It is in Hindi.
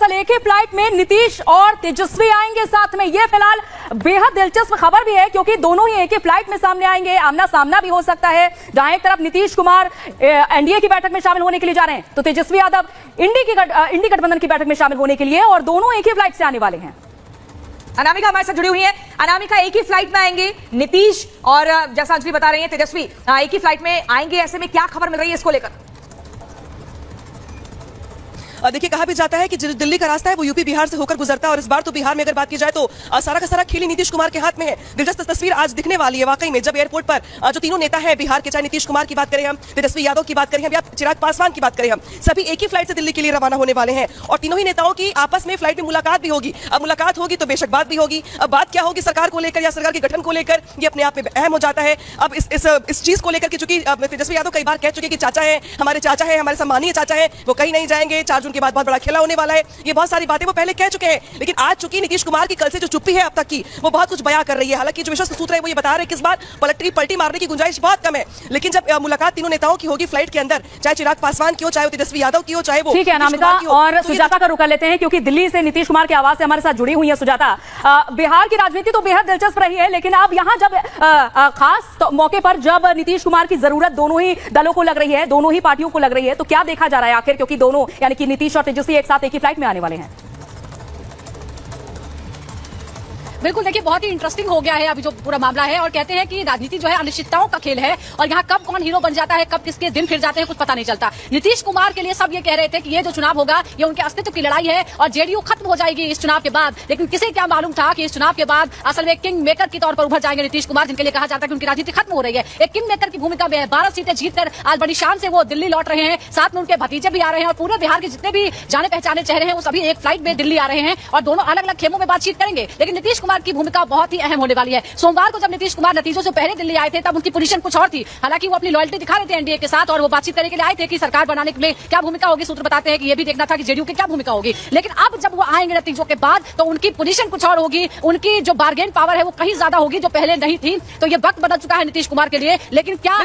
दरअसल एक ही फ्लाइट में नीतीश और तेजस्वी आएंगे साथ में। यह फिलहाल बेहद दिलचस्प खबर भी है क्योंकि दोनों ही एक ही फ्लाइट में सामने आएंगे। आमना सामना भी हो सकता है। जहां एक तरफ नीतीश कुमार एनडीए की बैठक में शामिल होने के लिए जा रहे हैं, तो तेजस्वी यादव इंडी गठबंधन की बैठक में शामिल होने के लिए, और दोनों एक ही फ्लाइट से आने वाले हैं। अनामिका हमारे साथ जुड़ी हुई है। अनामिका, एक ही फ्लाइट में आएंगे नीतीश और जैसा अंजलि बता रही है तेजस्वी एक ही फ्लाइट में आएंगे, ऐसे में क्या खबर मिल रही है इसको लेकर? देखिए, कहा भी जाता है कि जो दिल्ली का रास्ता है वो यूपी बिहार से होकर गुजरता है, और इस बार तो बिहार में अगर बात की जाए तो सारा का सारा खेल ही नीतीश कुमार के हाथ में है। दिलचस्प तस्वीर आज दिखने वाली है वाकई में, जब एयरपोर्ट पर जो तीनों नेता हैं बिहार के, चाहे नीतीश कुमार की बात करें हम, तेजस्वी यादव की बात करें हम, या चिराग पासवान की बात करें हम, सभी एक ही फ्लाइट से दिल्ली के लिए रवाना होने वाले हैं। और तीनों ही नेताओं की आपस में फ्लाइट में मुलाकात भी होगी। अब मुलाकात होगी तो बेशक बात भी होगी। अब बात क्या होगी सरकार को लेकर या सरकार के गठन को लेकर, ये अपने आप में अहम हो जाता है। अब इस चीज को लेकर, चूंकि तेजस्वी यादव कई बार कह चुके कि चाचा है, हमारे सम्मानीय चाचा है, वो कहीं नहीं जाएंगे, 4 जून के बाद बहुत बड़ा खेला होने वाला है, ये बहुत सारी बातें वो पहले कह चुके हैं। लेकिन आज चूंकि नीतीश कुमार की कल से जो चुप्पी है अब तक की, वो बहुत कुछ बयां कर रही है। हालांकि जो विश्वस्त सूत्र है वो ये बता रहे हैं कि इस बार पलटी मारने की गुंजाइश बहुत कम है। लेकिन जब मुलाकात तीनों नेताओं की होगी फ्लाइट के अंदर, चाहे चिराग पासवान की हो, चाहे वो तेजस्वी यादव की हो, चाहे वो ठीक है अनामिका, और सुजाता का रुख कर लेते हैं क्योंकि दिल्ली से नीतीश कुमार की आवाज से हमारे साथ जुड़ी हुई है सुजाता। बिहार की राजनीति तो बेहद दिलचस्प रही है, लेकिन अब यहां जब खास मौके पर जब नीतीश कुमार की जरूरत दोनों ही दलों को लग रही है, दोनों ही पार्टियों को लग रही है, तो क्या देखा जा रहा है आखिर, क्योंकि दोनों यानी कि नीतीश और तेजस्वी एक साथ एक ही फ्लाइट में आने वाले हैं? बिल्कुल, देखिए बहुत ही इंटरेस्टिंग हो गया है अभी जो पूरा मामला है, और कहते हैं कि राजनीति जो है अनिश्चितताओं का खेल है, और यहाँ कब कौन हीरो बन जाता है, कब किसके दिन फिर जाते हैं, कुछ पता नहीं चलता। नीतीश कुमार के लिए सब ये कह रहे थे कि ये जो चुनाव होगा ये उनके अस्तित्व की लड़ाई है और जेडीयू खत्म हो जाएगी इस चुनाव के बाद। लेकिन किसे क्या मालूम था कि इस चुनाव के बाद असल में किंग मेकर के तौर पर उभर जाएंगे नीतीश कुमार, जिनके लिए कहा जाता है कि उनकी राजनीति खत्म हो रही है। एक किंग मेकर की भूमिका में 12 सीटें जीतकर आज बड़ी शान से वो दिल्ली लौट रहे हैं। साथ में उनके भतीजे भी आ रहे हैं, और पूरे बिहार के जितने भी जाने पहचाने चेहरे हैं वो सभी एक फ्लाइट में दिल्ली आ रहे हैं, और दोनों अलग अलग खेमों में बातचीत करेंगे। लेकिन नीतीश कुमार की भूमिका बहुत ही अहम होने वाली है। सोमवार को जब नीतीश कुमार नतीजों से पहले दिल्ली आए थे तब उनकी पोजीशन कुछ और थी। हालांकि वो अपनी लॉयल्टी दिखा रहे थे एनडीए के साथ, और वो बातचीत करने के लिए आए थे कि सरकार बनाने के लिए क्या भूमिका होगी। सूत्र बताते हैं कि ये भी देखना था कि जेडीयू की क्या भूमिका होगी। लेकिन अब जब वो आएंगे नतीजों के बाद तो उनकी पोजीशन कुछ और होगी, उनकी जो बार्गेन पावर है वो कहीं ज्यादा होगी जो पहले नहीं थी। तो ये वक्त बदल चुका है नीतीश कुमार के लिए। लेकिन क्या